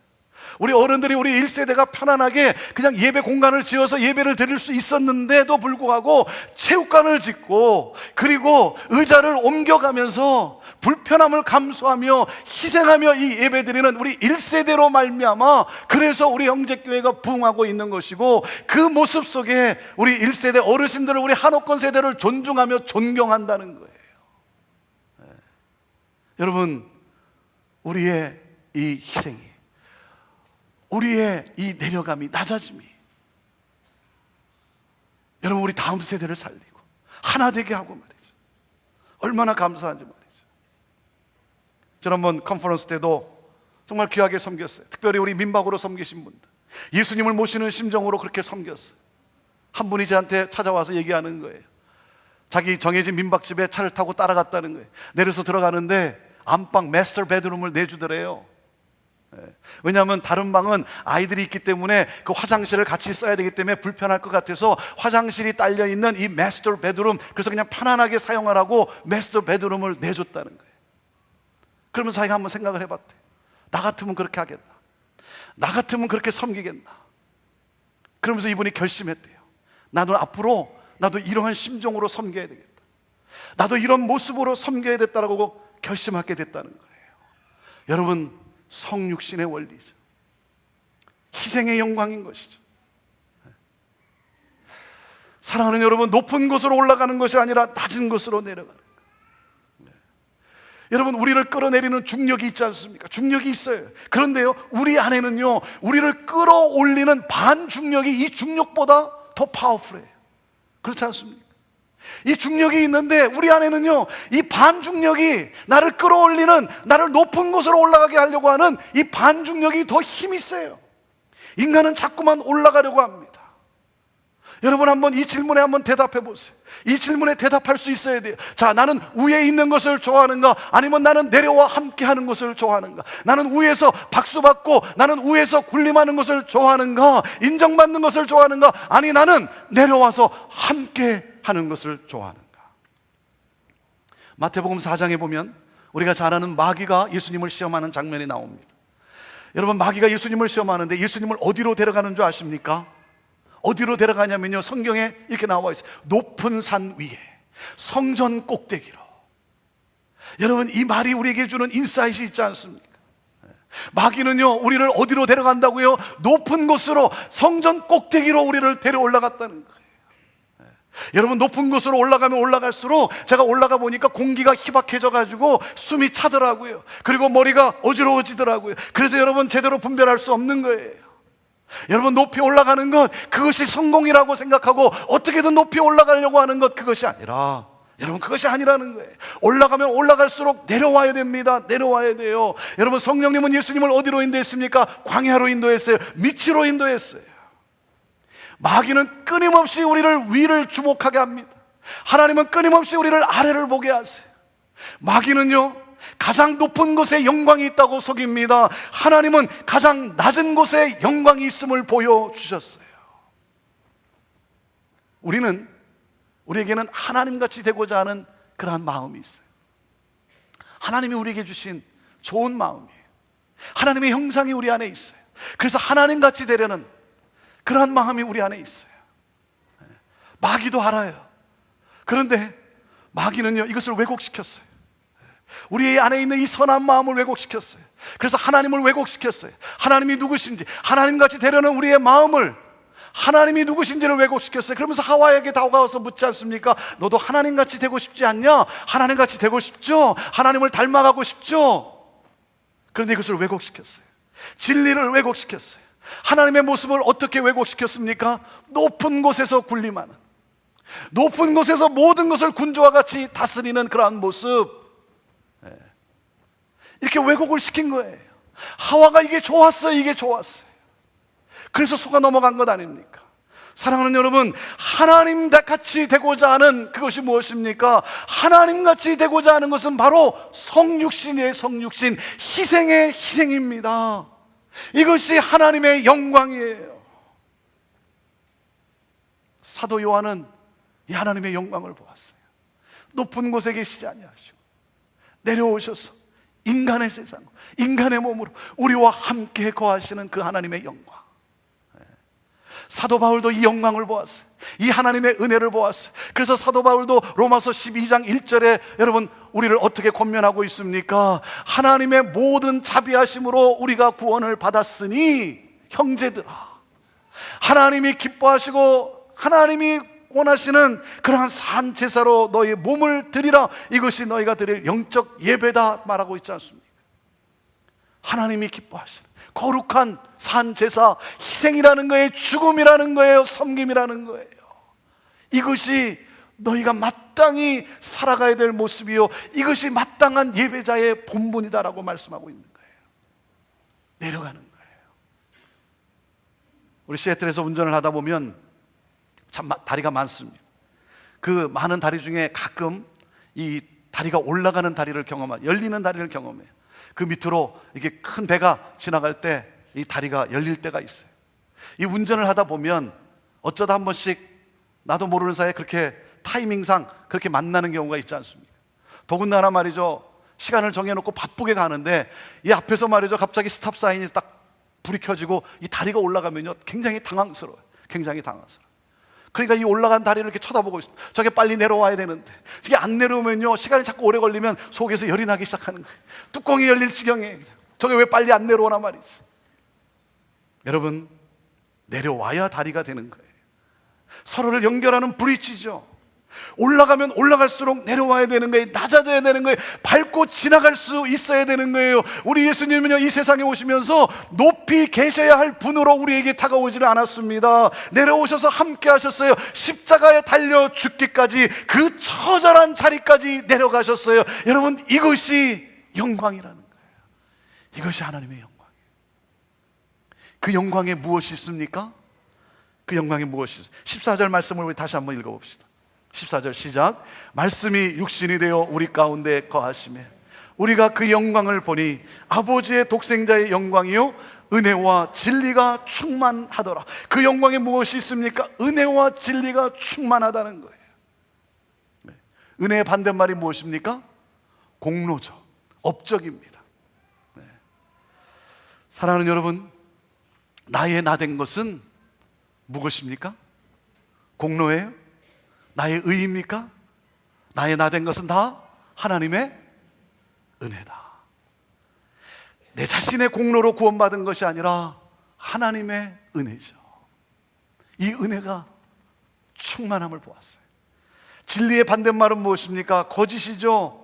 우리 어른들이 우리 1세대가 편안하게 그냥 예배 공간을 지어서 예배를 드릴 수 있었는데도 불구하고 체육관을 짓고, 그리고 의자를 옮겨가면서 불편함을 감수하며 희생하며 이 예배 드리는 우리 1세대로 말미암아 그래서 우리 형제교회가 부흥하고 있는 것이고, 그 모습 속에 우리 1세대 어르신들을, 우리 한옥권 세대를 존중하며 존경한다는 거예요. 여러분, 우리의 이 희생이, 우리의 이 내려감이, 낮아짐이, 여러분 우리 다음 세대를 살리고 하나 되게 하고 말이죠. 얼마나 감사한지 말이죠. 지난번 컨퍼런스 때도 정말 귀하게 섬겼어요. 특별히 우리 민박으로 섬기신 분들, 예수님을 모시는 심정으로 그렇게 섬겼어요. 한 분이 저한테 찾아와서 얘기하는 거예요. 자기 정해진 민박집에 차를 타고 따라갔다는 거예요. 내려서 들어가는데 안방 마스터 베드룸을 내주더래요. 왜냐하면 다른 방은 아이들이 있기 때문에 그 화장실을 같이 써야 되기 때문에 불편할 것 같아서 화장실이 딸려있는 이 마스터 베드룸, 그래서 그냥 편안하게 사용하라고 마스터 베드룸을 내줬다는 거예요. 그러면서 자기가 한번 생각을 해봤대. 나 같으면 그렇게 하겠나, 나 같으면 그렇게 섬기겠나. 그러면서 이분이 결심했대요. 나도 앞으로 나도 이러한 심정으로 섬겨야 되겠다, 나도 이런 모습으로 섬겨야 됐다라고 결심하게 됐다는 거예요. 여러분, 성육신의 원리죠. 희생의 영광인 것이죠. 사랑하는 여러분, 높은 곳으로 올라가는 것이 아니라 낮은 곳으로 내려가는 거예요. 여러분, 우리를 끌어내리는 중력이 있지 않습니까? 중력이 있어요. 그런데요, 우리 안에는요, 우리를 끌어올리는 반중력이 이 중력보다 더 파워풀해요. 그렇지 않습니까? 이 중력이 있는데 우리 안에는요, 이 반중력이 나를 끌어올리는, 나를 높은 곳으로 올라가게 하려고 하는 이 반중력이 더 힘이 세요. 인간은 자꾸만 올라가려고 합니다. 여러분, 한번 이 질문에 한번 대답해 보세요. 이 질문에 대답할 수 있어야 돼요. 자, 나는 위에 있는 것을 좋아하는가, 아니면 나는 내려와 함께 하는 것을 좋아하는가? 나는 위에서 박수받고, 나는 위에서 군림하는 것을 좋아하는가, 인정받는 것을 좋아하는가, 아니 나는 내려와서 함께 하는 것을 좋아하는가? 마태복음 4장에 보면 우리가 잘 아는 마귀가 예수님을 시험하는 장면이 나옵니다. 여러분, 마귀가 예수님을 시험하는데 예수님을 어디로 데려가는 줄 아십니까? 어디로 데려가냐면요, 성경에 이렇게 나와 있어요. 높은 산 위에, 성전 꼭대기로. 여러분, 이 말이 우리에게 주는 인사이트이 있지 않습니까? 마귀는요, 우리를 어디로 데려간다고요? 높은 곳으로, 성전 꼭대기로 우리를 데려 올라갔다는 거예요. 여러분, 높은 곳으로 올라가면 올라갈수록, 제가 올라가 보니까 공기가 희박해져 가지고 숨이 차더라고요. 그리고 머리가 어지러워지더라고요. 그래서 여러분, 제대로 분별할 수 없는 거예요. 여러분, 높이 올라가는 것, 그것이 성공이라고 생각하고 어떻게든 높이 올라가려고 하는 것, 그것이 아니라, 여러분, 그것이 아니라는 거예요. 올라가면 올라갈수록 내려와야 됩니다. 내려와야 돼요. 여러분, 성령님은 예수님을 어디로 인도했습니까? 광야로 인도했어요. 미치로 인도했어요. 마귀는 끊임없이 우리를 위를 주목하게 합니다. 하나님은 끊임없이 우리를 아래를 보게 하세요. 마귀는요, 가장 높은 곳에 영광이 있다고 속입니다. 하나님은 가장 낮은 곳에 영광이 있음을 보여주셨어요. 우리에게는 하나님같이 되고자 하는 그러한 마음이 있어요. 하나님이 우리에게 주신 좋은 마음이에요. 하나님의 형상이 우리 안에 있어요. 그래서 하나님같이 되려는 그러한 마음이 우리 안에 있어요. 마귀도 알아요. 그런데 마귀는요, 이것을 왜곡시켰어요. 우리 안에 있는 이 선한 마음을 왜곡시켰어요. 그래서 하나님을 왜곡시켰어요. 하나님이 누구신지, 하나님같이 되려는 우리의 마음을, 하나님이 누구신지를 왜곡시켰어요. 그러면서 하와에게 다가와서 묻지 않습니까? 너도 하나님같이 되고 싶지 않냐? 하나님같이 되고 싶죠? 하나님을 닮아가고 싶죠? 그런데 이것을 왜곡시켰어요. 진리를 왜곡시켰어요. 하나님의 모습을 어떻게 왜곡시켰습니까? 높은 곳에서 군림하는, 높은 곳에서 모든 것을 군주와 같이 다스리는 그러한 모습, 이렇게 왜곡을 시킨 거예요. 하와가 이게 좋았어요, 이게 좋았어요. 그래서 속아 넘어간 것 아닙니까? 사랑하는 여러분, 하나님같이 되고자 하는 그것이 무엇입니까? 하나님같이 되고자 하는 것은 바로 성육신이에요. 성육신, 희생의 희생입니다. 이것이 하나님의 영광이에요. 사도 요한은 이 하나님의 영광을 보았어요. 높은 곳에 계시지 아니하시고 내려오셔서 인간의 세상, 인간의 몸으로 우리와 함께 거하시는 그 하나님의 영광. 사도 바울도 이 영광을 보았어요. 이 하나님의 은혜를 보았어요. 그래서 사도 바울도 로마서 12장 1절에 여러분 우리를 어떻게 권면하고 있습니까? 하나님의 모든 자비하심으로 우리가 구원을 받았으니 형제들아, 하나님이 기뻐하시고 하나님이 원하시는 그러한 산 제사로 너희 몸을 드리라. 이것이 너희가 드릴 영적 예배다 말하고 있지 않습니까? 하나님이 기뻐하시는 거룩한 산 제사, 희생이라는 거예요. 죽음이라는 거예요. 섬김이라는 거예요. 이것이 너희가 마땅히 살아가야 될 모습이요, 이것이 마땅한 예배자의 본분이다라고 말씀하고 있는 거예요. 내려가는 거예요. 우리 시애틀에서 운전을 하다 보면 참 다리가 많습니다. 그 많은 다리 중에 가끔 이 다리가 올라가는 다리를 열리는 다리를 경험해요. 그 밑으로 이게 큰 배가 지나갈 때 이 다리가 열릴 때가 있어요. 이 운전을 하다 보면 어쩌다 한 번씩 나도 모르는 사이에 그렇게 타이밍상 그렇게 만나는 경우가 있지 않습니까? 더군다나 말이죠, 시간을 정해놓고 바쁘게 가는데 이 앞에서 말이죠, 갑자기 스탑 사인이 딱 불이 켜지고 이 다리가 올라가면요 굉장히 당황스러워요. 굉장히 당황스러워요. 그러니까 이 올라간 다리를 이렇게 쳐다보고 있습니다. 저게 빨리 내려와야 되는데 저게 안 내려오면요 시간이 자꾸 오래 걸리면 속에서 열이 나기 시작하는 거예요. 뚜껑이 열릴 지경에 저게 왜 빨리 안 내려오나 말이지. 여러분, 내려와야 다리가 되는 거예요. 서로를 연결하는 브릿지죠. 올라가면 올라갈수록 내려와야 되는 거예요. 낮아져야 되는 거예요. 밟고 지나갈 수 있어야 되는 거예요. 우리 예수님은요 이 세상에 오시면서 높이 계셔야 할 분으로 우리에게 다가오지를 않았습니다. 내려오셔서 함께 하셨어요. 십자가에 달려 죽기까지 그 처절한 자리까지 내려가셨어요. 여러분, 이것이 영광이라는 거예요. 이것이 하나님의 영광이에요. 그 영광에 무엇이 있습니까? 그 영광에 무엇이 있습니까? 14절 말씀을 우리 다시 한번 읽어봅시다. 14절 시작. 말씀이 육신이 되어 우리 가운데 거하시매 우리가 그 영광을 보니 아버지의 독생자의 영광이요 은혜와 진리가 충만하더라. 그 영광에 무엇이 있습니까? 은혜와 진리가 충만하다는 거예요. 네. 은혜의 반대말이 무엇입니까? 공로죠. 업적입니다. 네. 사랑하는 여러분, 나의 나된 것은 무엇입니까? 공로예요? 나의 의입니까? 나의 나된 것은 다 하나님의 은혜다. 내 자신의 공로로 구원받은 것이 아니라 하나님의 은혜죠. 이 은혜가 충만함을 보았어요. 진리의 반대말은 무엇입니까? 거짓이죠.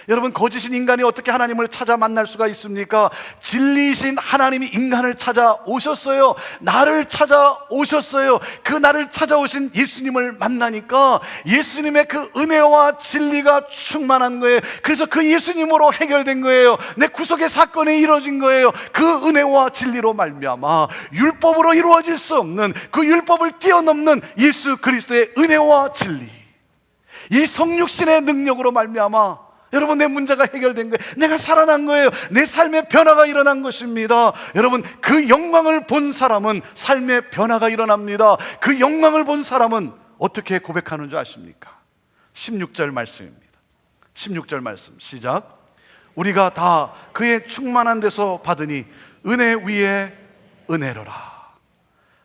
여러분, 거짓인 인간이 어떻게 하나님을 찾아 만날 수가 있습니까? 진리이신 하나님이 인간을 찾아오셨어요. 나를 찾아오셨어요. 그 나를 찾아오신 예수님을 만나니까 예수님의 그 은혜와 진리가 충만한 거예요. 그래서 그 예수님으로 해결된 거예요. 내 구속의 사건이 이루어진 거예요. 그 은혜와 진리로 말미암아 율법으로 이루어질 수 없는 그 율법을 뛰어넘는 예수 그리스도의 은혜와 진리, 이 성육신의 능력으로 말미암아 여러분, 내 문제가 해결된 거예요. 내가 살아난 거예요. 내 삶의 변화가 일어난 것입니다. 여러분, 그 영광을 본 사람은 삶의 변화가 일어납니다. 그 영광을 본 사람은 어떻게 고백하는 줄 아십니까? 16절 말씀입니다. 16절 말씀 시작. 우리가 다 그의 충만한 데서 받으니 은혜 위에 은혜로라.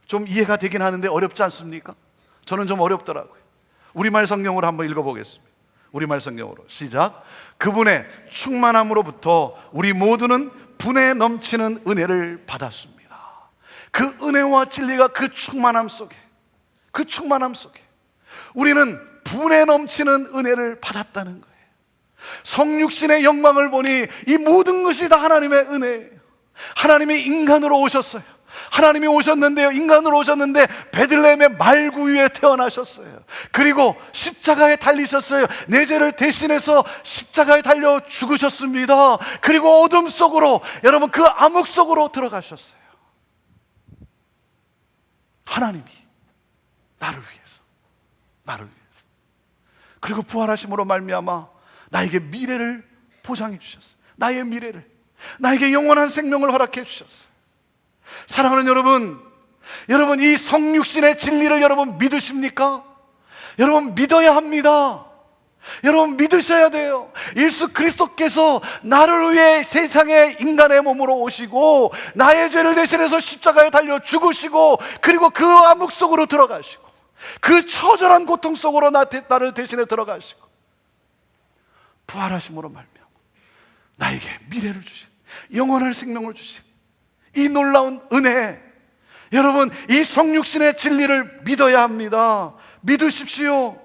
좀 이해가 되긴 하는데 어렵지 않습니까? 저는 좀 어렵더라고요. 우리말 성경으로 한번 읽어보겠습니다. 우리말 성경으로 시작. 그분의 충만함으로부터 우리 모두는 분에 넘치는 은혜를 받았습니다. 그 은혜와 진리가 그 충만함 속에 우리는 분에 넘치는 은혜를 받았다는 거예요. 성육신의 영광을 보니 이 모든 것이 다 하나님의 은혜예요. 하나님이 인간으로 오셨어요. 하나님이 오셨는데요, 인간으로 오셨는데 베들레헴의 말구 위에 태어나셨어요. 그리고 십자가에 달리셨어요. 내 죄를 대신해서 십자가에 달려 죽으셨습니다. 그리고 어둠 속으로, 여러분 그 암흑 속으로 들어가셨어요. 하나님이 나를 위해서. 그리고 부활하심으로 말미암아 나에게 미래를 보장해 주셨어요. 나의 미래를, 나에게 영원한 생명을 허락해 주셨어요. 사랑하는 여러분, 이 성육신의 진리를 여러분 믿으십니까? 여러분 믿어야 합니다. 여러분 믿으셔야 돼요. 예수 그리스도께서 나를 위해 세상에 인간의 몸으로 오시고 나의 죄를 대신해서 십자가에 달려 죽으시고, 그리고 그 암흑 속으로 들어가시고 그 처절한 고통 속으로 나를 대신해 들어가시고 부활하심으로 말미암아 나에게 미래를 주신, 영원한 생명을 주신 이 놀라운 은혜, 여러분 이 성육신의 진리를 믿어야 합니다. 믿으십시오.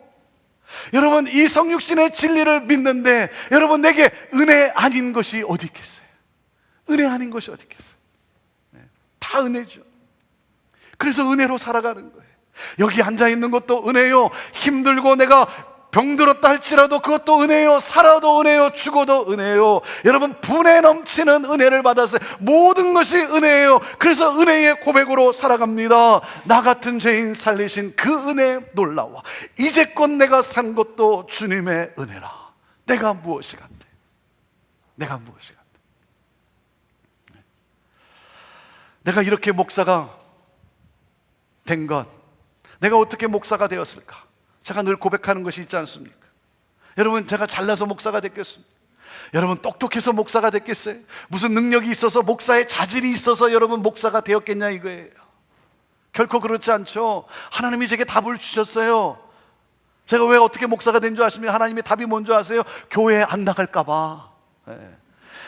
여러분 이 성육신의 진리를 믿는데 여러분 내게 은혜 아닌 것이 어디 있겠어요? 은혜 아닌 것이 어디 있겠어요? 다 은혜죠. 그래서 은혜로 살아가는 거예요. 여기 앉아있는 것도 은혜요, 힘들고 내가 병들었다 할지라도 그것도 은혜요, 살아도 은혜요, 죽어도 은혜요. 여러분 분에 넘치는 은혜를 받았어요. 모든 것이 은혜예요. 그래서 은혜의 고백으로 살아갑니다. 나 같은 죄인 살리신 그 은혜 놀라워. 이제껏 내가 산 것도 주님의 은혜라. 내가 무엇이 간대? 내가 무엇이 간대? 내가 이렇게 목사가 된 것, 내가 어떻게 목사가 되었을까? 제가 늘 고백하는 것이 있지 않습니까? 여러분 제가 잘나서 목사가 됐겠습니까? 여러분 똑똑해서 목사가 됐겠어요? 무슨 능력이 있어서, 목사의 자질이 있어서 여러분 목사가 되었겠냐 이거예요. 결코 그렇지 않죠. 하나님이 제게 답을 주셨어요. 제가 왜 어떻게 목사가 된 줄 아십니까? 하나님의 답이 뭔 줄 아세요? 교회 안 나갈까 봐,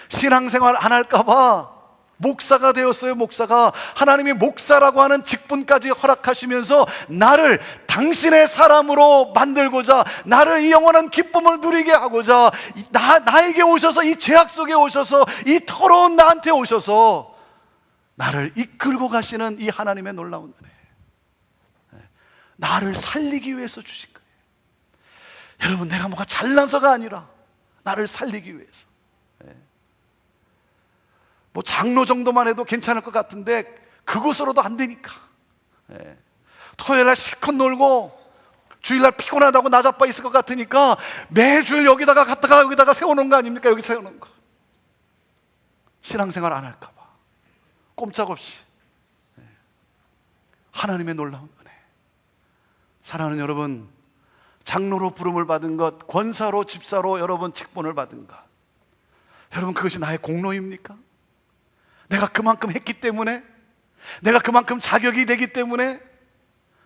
신앙생활 안 할까 봐 목사가 되었어요. 목사가, 하나님이 목사라고 하는 직분까지 허락하시면서 나를 당신의 사람으로 만들고자, 나를 이 영원한 기쁨을 누리게 하고자 나에게 오셔서, 이 죄악 속에 오셔서, 이 더러운 나한테 오셔서 나를 이끌고 가시는 이 하나님의 놀라운 은혜, 나를 살리기 위해서 주신 거예요. 여러분 내가 뭐가 잘나서가 아니라 나를 살리기 위해서. 뭐 장로 정도만 해도 괜찮을 것 같은데 그것으로도 안 되니까, 토요일날 실컷 놀고 주일날 피곤하다고 나자빠 있을 것 같으니까 매주일 여기다가 갔다가 여기다가 세워놓은 거 아닙니까? 여기 세워놓은 거. 신앙생활 안 할까 봐 꼼짝없이. 하나님의 놀라운 은혜. 사랑하는 여러분, 장로로 부름을 받은 것, 권사로, 집사로 여러분 직분을 받은 것, 여러분 그것이 나의 공로입니까? 내가 그만큼 했기 때문에, 내가 그만큼 자격이 되기 때문에?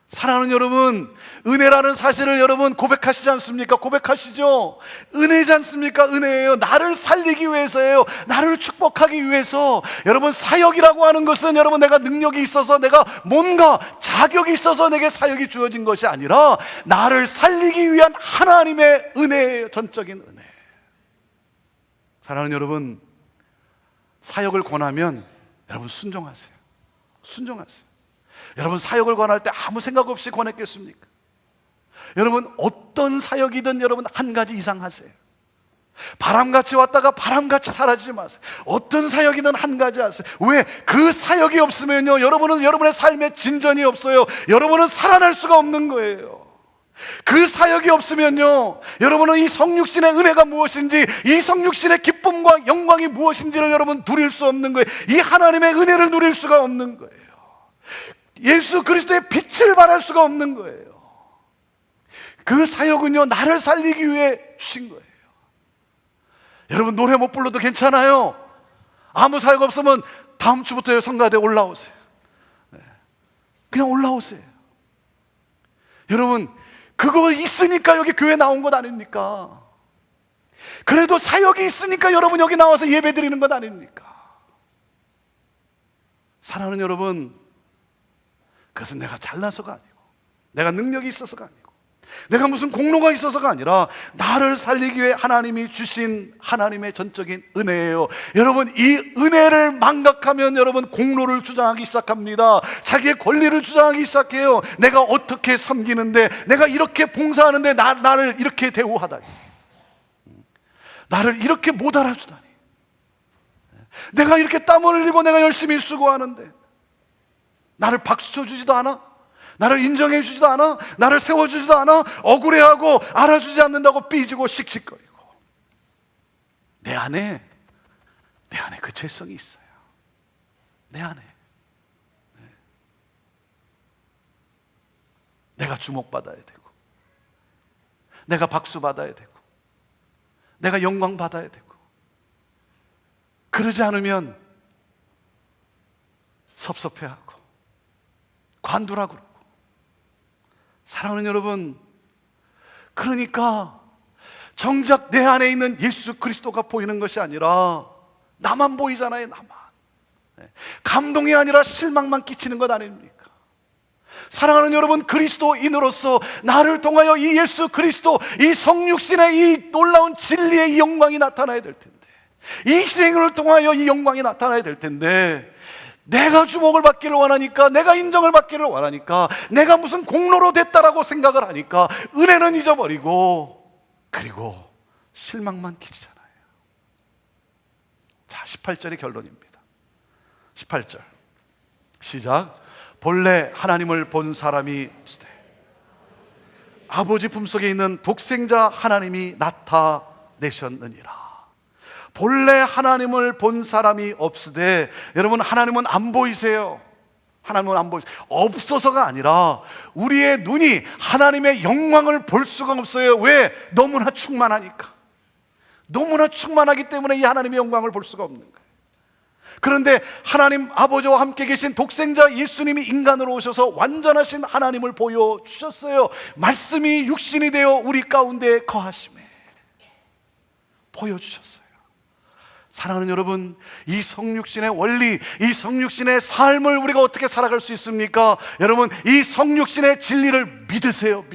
사랑하는 여러분, 은혜라는 사실을 여러분 고백하시지 않습니까? 고백하시죠? 은혜지 않습니까? 은혜예요. 나를 살리기 위해서예요. 나를 축복하기 위해서. 여러분 사역이라고 하는 것은 여러분 내가 능력이 있어서, 내가 뭔가 자격이 있어서 내게 사역이 주어진 것이 아니라 나를 살리기 위한 하나님의 은혜예요. 전적인 은혜. 사랑하는 여러분, 사역을 권하면 여러분 순종하세요. 순종하세요. 여러분 사역을 권할 때 아무 생각 없이 권했겠습니까? 여러분 어떤 사역이든 여러분 한 가지 이상 하세요. 바람같이 왔다가 바람같이 사라지지 마세요. 어떤 사역이든 한 가지 하세요. 왜? 그 사역이 없으면요, 여러분은 여러분의 삶에 진전이 없어요. 여러분은 살아날 수가 없는 거예요. 그 사역이 없으면요, 여러분은 이 성육신의 은혜가 무엇인지, 이 성육신의 기쁨과 영광이 무엇인지를 여러분 누릴 수 없는 거예요. 이 하나님의 은혜를 누릴 수가 없는 거예요. 예수 그리스도의 빛을 발할 수가 없는 거예요. 그 사역은요, 나를 살리기 위해 주신 거예요. 여러분 노래 못 불러도 괜찮아요. 아무 사역 없으면 다음 주부터 성가대 올라오세요. 그냥 올라오세요. 여러분 그거 있으니까 여기 교회 나온 것 아닙니까? 그래도 사역이 있으니까 여러분 여기 나와서 예배 드리는 것 아닙니까? 사랑하는 여러분, 그것은 내가 잘나서가 아니고, 내가 능력이 있어서가 아니고, 내가 무슨 공로가 있어서가 아니라 나를 살리기 위해 하나님이 주신 하나님의 전적인 은혜예요. 여러분, 이 은혜를 망각하면 여러분 공로를 주장하기 시작합니다. 자기의 권리를 주장하기 시작해요. 내가 어떻게 섬기는데, 내가 이렇게 봉사하는데 나를 이렇게 대우하다니, 나를 이렇게 못 알아주다니, 내가 이렇게 땀을 흘리고 내가 열심히 수고하는데 나를 박수 쳐주지도 않아, 나를 인정해 주지도 않아, 나를 세워주지도 않아, 억울해하고 알아주지 않는다고 삐지고 씩씩거리고. 내 안에 그 죄성이 있어요. 내 안에. 내가 주목받아야 되고, 내가 박수 받아야 되고, 내가 영광 받아야 되고. 그러지 않으면 섭섭해하고 관두라고 그러고. 사랑하는 여러분, 그러니까 정작 내 안에 있는 예수 그리스도가 보이는 것이 아니라 나만 보이잖아요. 나만. 감동이 아니라 실망만 끼치는 것 아닙니까? 사랑하는 여러분, 그리스도인으로서 나를 통하여 이 예수 그리스도, 이 성육신의 이 놀라운 진리의 이 영광이 나타나야 될 텐데, 이 희생을 통하여 이 영광이 나타나야 될 텐데, 내가 주목을 받기를 원하니까, 내가 인정을 받기를 원하니까, 내가 무슨 공로로 됐다라고 생각을 하니까 은혜는 잊어버리고, 그리고 실망만 끼치잖아요. 자, 18절의 결론입니다. 18절 시작. 본래 하나님을 본 사람이 없으되 아버지 품속에 있는 독생자 하나님이 나타내셨느니라. 본래 하나님을 본 사람이 없으되, 여러분, 하나님은 안 보이세요. 하나님은 안 보이세요. 없어서가 아니라 우리의 눈이 하나님의 영광을 볼 수가 없어요. 왜? 너무나 충만하니까. 너무나 충만하기 때문에 이 하나님의 영광을 볼 수가 없는 거예요. 그런데 하나님 아버지와 함께 계신 독생자 예수님이 인간으로 오셔서 완전하신 하나님을 보여주셨어요. 말씀이 육신이 되어 우리 가운데 거하심에 보여주셨어요. 사랑하는 여러분, 이 성육신의 원리, 이 성육신의 삶을 우리가 어떻게 살아갈 수 있습니까? 여러분, 이 성육신의 진리를 믿으세요.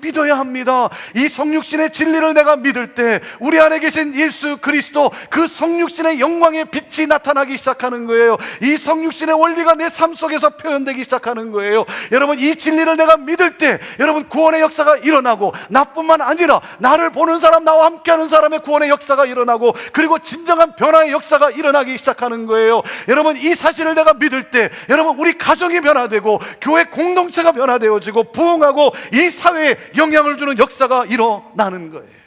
믿어야 합니다. 이 성육신의 진리를 내가 믿을 때 우리 안에 계신 예수 그리스도, 그 성육신의 영광의 빛이 나타나기 시작하는 거예요. 이 성육신의 원리가 내 삶 속에서 표현되기 시작하는 거예요. 여러분, 이 진리를 내가 믿을 때 여러분, 구원의 역사가 일어나고, 나뿐만 아니라 나를 보는 사람, 나와 함께하는 사람의 구원의 역사가 일어나고, 그리고 진정한 변화의 역사가 일어나기 시작하는 거예요. 여러분, 이 사실을 내가 믿을 때 여러분, 우리 가정이 변화되고 교회 공동체가 변화되어지고 부흥하고 이 사회에 영향을 주는 역사가 일어나는 거예요.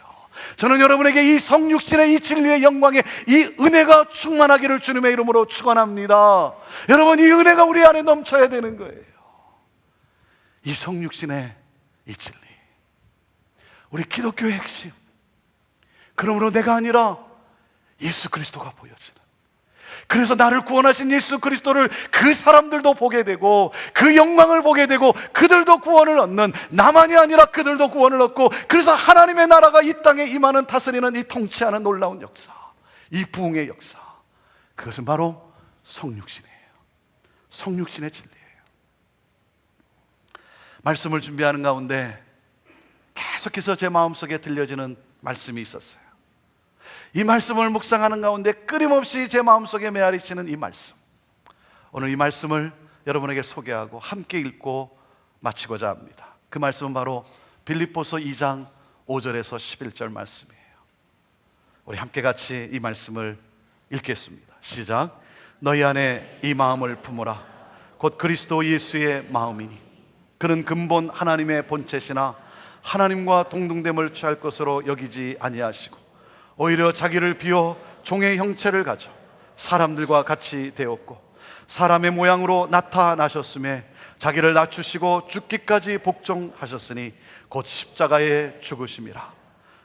저는 여러분에게 이 성육신의 이 진리의 영광에 이 은혜가 충만하기를 주님의 이름으로 축원합니다. 여러분, 이 은혜가 우리 안에 넘쳐야 되는 거예요. 이 성육신의 이 진리, 우리 기독교의 핵심. 그러므로 내가 아니라 예수 그리스도가 보여지는, 그래서 나를 구원하신 예수 그리스도를 그 사람들도 보게 되고, 그 영광을 보게 되고, 그들도 구원을 얻는, 나만이 아니라 그들도 구원을 얻고, 그래서 하나님의 나라가 이 땅에 임하는, 다스리는, 이 통치하는 놀라운 역사, 이 부흥의 역사, 그것은 바로 성육신이에요. 성육신의 진리예요. 말씀을 준비하는 가운데 계속해서 제 마음속에 들려지는 말씀이 있었어요. 이 말씀을 묵상하는 가운데 끊임없이 제 마음속에 메아리치는 이 말씀, 오늘 이 말씀을 여러분에게 소개하고 함께 읽고 마치고자 합니다. 그 말씀은 바로 빌립보서 2장 5절에서 11절 말씀이에요. 우리 함께 같이 이 말씀을 읽겠습니다. 시작. 너희 안에 이 마음을 품으라. 곧 그리스도 예수의 마음이니 그는 근본 하나님의 본체시나 하나님과 동등됨을 취할 것으로 여기지 아니하시고 오히려 자기를 비워 종의 형체를 가져 사람들과 같이 되었고 사람의 모양으로 나타나셨음에 자기를 낮추시고 죽기까지 복종하셨으니 곧 십자가에 죽으심이라.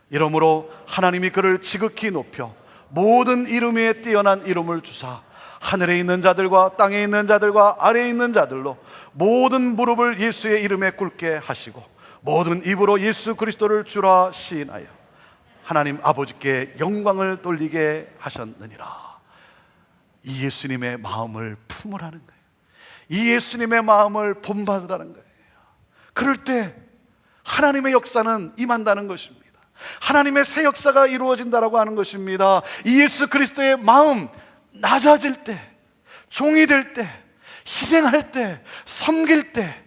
이러므로 하나님이 그를 지극히 높여 모든 이름 위에 뛰어난 이름을 주사 하늘에 있는 자들과 땅에 있는 자들과 아래에 있는 자들로 모든 무릎을 예수의 이름에 꿇게 하시고 모든 입으로 예수 그리스도를 주라 시인하여 하나님 아버지께 영광을 돌리게 하셨느니라. 이 예수님의 마음을 품으라는 거예요. 이 예수님의 마음을 본받으라는 거예요. 그럴 때 하나님의 역사는 임한다는 것입니다. 하나님의 새 역사가 이루어진다라고 하는 것입니다. 이 예수 그리스도의 마음 낮아질 때, 종이 될 때, 희생할 때, 섬길 때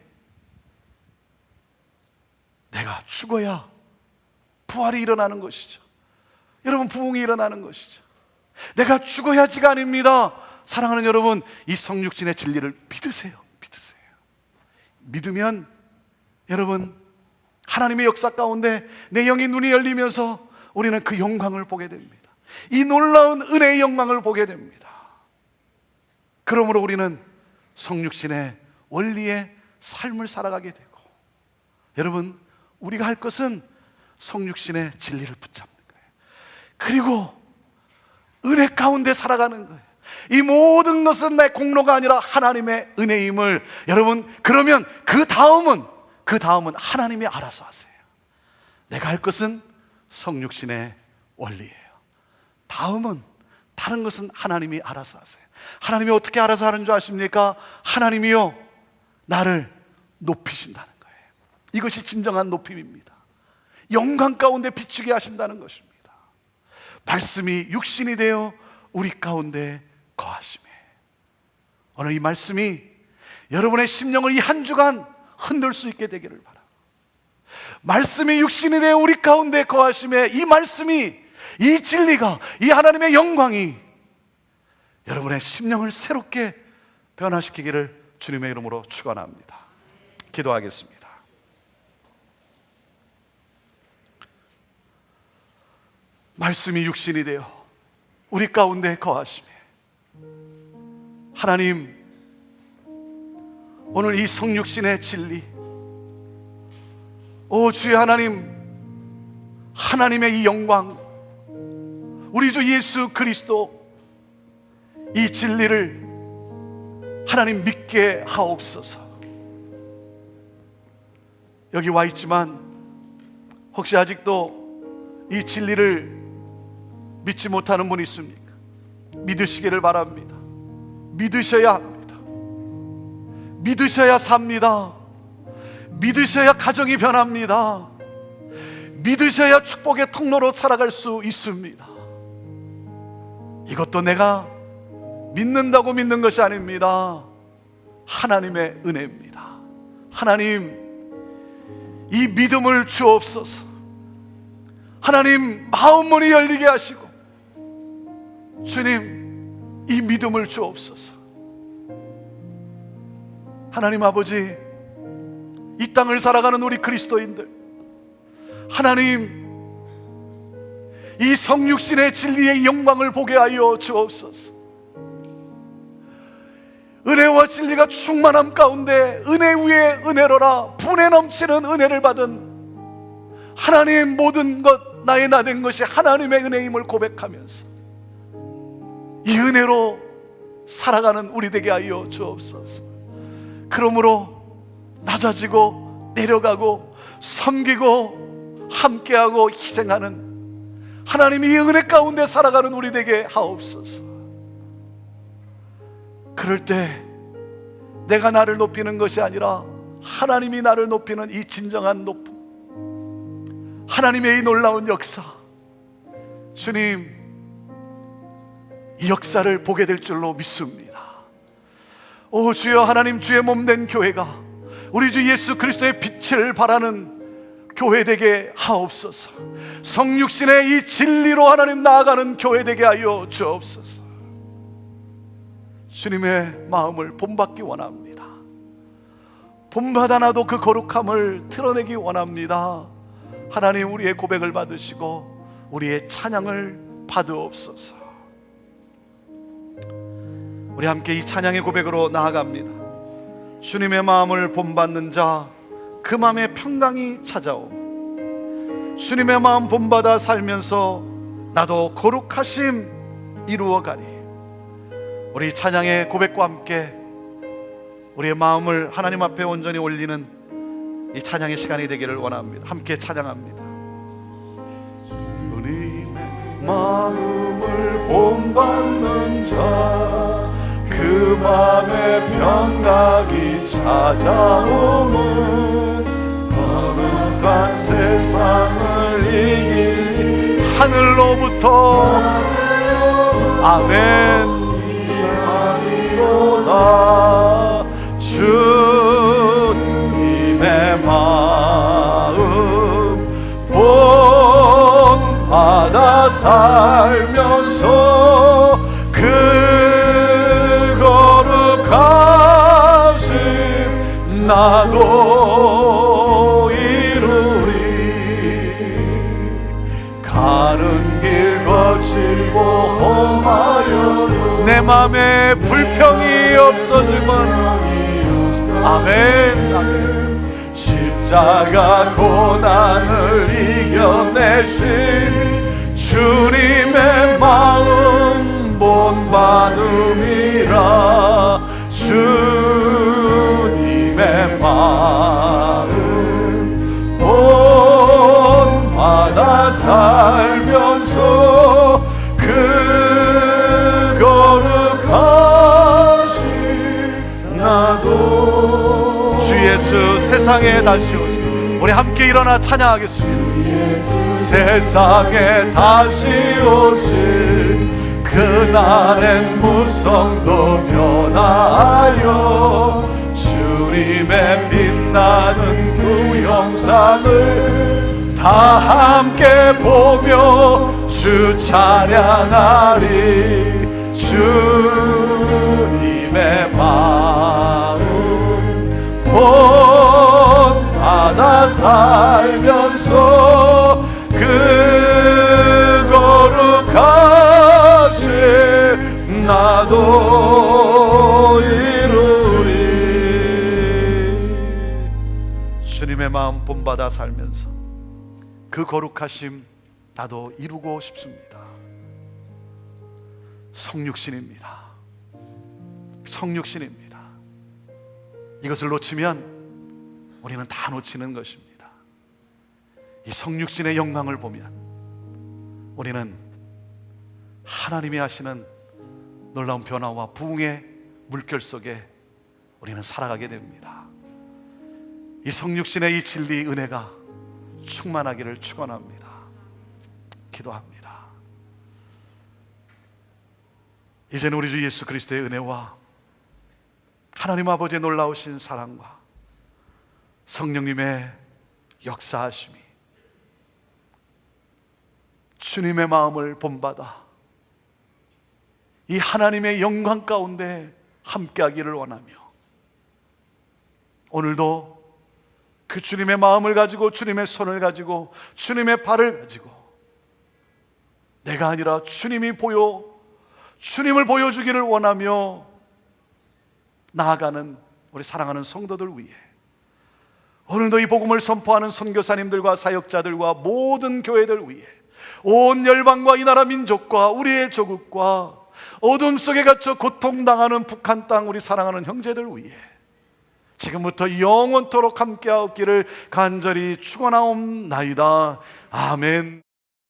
내가 죽어야 부활이 일어나는 것이죠. 여러분, 부흥이 일어나는 것이죠. 내가 죽어야지가 아닙니다. 사랑하는 여러분, 이 성육신의 진리를 믿으세요. 믿으면 여러분, 하나님의 역사 가운데 내 영의 눈이 열리면서 우리는 그 영광을 보게 됩니다. 이 놀라운 은혜의 영광을 보게 됩니다. 그러므로 우리는 성육신의 원리의 삶을 살아가게 되고, 여러분, 우리가 할 것은 성육신의 진리를 붙잡는 거예요. 그리고 은혜 가운데 살아가는 거예요. 이 모든 것은 내 공로가 아니라 하나님의 은혜임을, 여러분, 그러면 그 다음은 하나님이 알아서 하세요. 내가 할 것은 성육신의 원리예요. 다른 것은 하나님이 알아서 하세요. 하나님이 어떻게 알아서 하는 줄 아십니까? 하나님이요, 나를 높이신다는 거예요. 이것이 진정한 높임입니다. 영광 가운데 비추게 하신다는 것입니다. 말씀이 육신이 되어 우리 가운데 거하시매. 오늘 이 말씀이 여러분의 심령을 이 한 주간 흔들 수 있게 되기를 바랍니다. 말씀이 육신이 되어 우리 가운데 거하시매, 이 말씀이, 이 진리가, 이 하나님의 영광이 여러분의 심령을 새롭게 변화시키기를 주님의 이름으로 축원합니다. 기도하겠습니다. 말씀이 육신이 되어 우리 가운데 거하시매, 하나님, 오늘 이 성육신의 진리, 오 주의 하나님, 하나님의 이 영광, 우리 주 예수 그리스도, 이 진리를 하나님 믿게 하옵소서. 여기 와 있지만 혹시 아직도 이 진리를 믿지 못하는 분이 있습니까? 믿으시기를 바랍니다. 믿으셔야 합니다. 믿으셔야 삽니다. 믿으셔야 가정이 변합니다. 믿으셔야 축복의 통로로 살아갈 수 있습니다. 이것도 내가 믿는다고 믿는 것이 아닙니다. 하나님의 은혜입니다. 하나님, 이 믿음을 주옵소서. 하나님, 마음문이 열리게 하시고, 주님, 이 믿음을 주옵소서. 하나님 아버지, 이 땅을 살아가는 우리 그리스도인들, 하나님, 이 성육신의 진리의 영광을 보게 하여 주옵소서. 은혜와 진리가 충만함 가운데 은혜 위에 은혜로라 분에 넘치는 은혜를 받은 하나님, 모든 것 나의 나 된 것이 하나님의 은혜임을 고백하면서 이 은혜로 살아가는 우리 되게 하여 주옵소서. 그러므로 낮아지고 내려가고 섬기고 함께하고 희생하는 하나님이 이 은혜 가운데 살아가는 우리 되게 하옵소서. 그럴 때 내가 나를 높이는 것이 아니라 하나님이 나를 높이는 이 진정한 높음, 하나님의 이 놀라운 역사, 주님, 이 역사를 보게 될 줄로 믿습니다. 오 주여, 하나님, 주의 몸된 교회가 우리 주 예수 그리스도의 빛을 발하는 교회 되게 하옵소서. 성육신의 이 진리로 하나님 나아가는 교회 되게 하여 주옵소서. 주님의 마음을 본받기 원합니다. 본받아 나도 그 거룩함을 드러내기 원합니다. 하나님, 우리의 고백을 받으시고 우리의 찬양을 받으옵소서. 우리 함께 이 찬양의 고백으로 나아갑니다. 주님의 마음을 본받는 자, 그 마음에 평강이 찾아옴. 주님의 마음 본받아 살면서 나도 거룩하심 이루어가리. 우리 찬양의 고백과 함께 우리의 마음을 하나님 앞에 온전히 올리는 이 찬양의 시간이 되기를 원합니다. 함께 찬양합니다. 주님의 마음을 본받는 자, 그 맘에 평강이 찾아오는 거룩한 세상을 이긴 하늘로부터 아멘 이하리로다. 주님의 마음 본받아 살면서 그 거룩하심 나도 이루리. 가는 길 거칠고 험하여도 내 맘에 불평이 없어지만 아멘, 아멘. 십자가 고난을 이겨내신 주님의 마음 본받음이라. 주님의 마음 본받아 살면서 그 거룩하신 나도. 주 예수 세상에 다시 오시. 우리 함께 일어나 찬양하겠습니다. 세상에 다시 오실 그날엔 무성도 변하여 주님의 빛나는 그 영상을 다 함께 보며 주 찬양하리. 주님의 마음 본받아 살면서 그 거룩하심 나도 이루리. 주님의 마음 본받아 살면서 그 거룩하심 나도 이루고 싶습니다. 성육신입니다. 성육신입니다. 이것을 놓치면 우리는 다 놓치는 것입니다. 이 성육신의 영광을 보면 우리는 하나님이 하시는 놀라운 변화와 부흥의 물결 속에 우리는 살아가게 됩니다. 이 성육신의 이 진리 은혜가 충만하기를 축원합니다. 기도합니다. 이제는 우리 주 예수 그리스도의 은혜와 하나님 아버지의 놀라우신 사랑과 성령님의 역사하심이 주님의 마음을 본받아 이 하나님의 영광 가운데 함께하기를 원하며, 오늘도 그 주님의 마음을 가지고 주님의 손을 가지고 주님의 발을 가지고 내가 아니라 주님을 보여주기를 원하며 나아가는 우리 사랑하는 성도들 위해 오늘도 이 복음을 선포하는 선교사님들과 사역자들과 모든 교회들 위해 온 열방과 이 나라 민족과 우리의 조국과 어둠 속에 갇혀 고통당하는 북한 땅 우리 사랑하는 형제들 위해 지금부터 영원토록 함께하옵기를 간절히 축원하옵나이다. 아멘.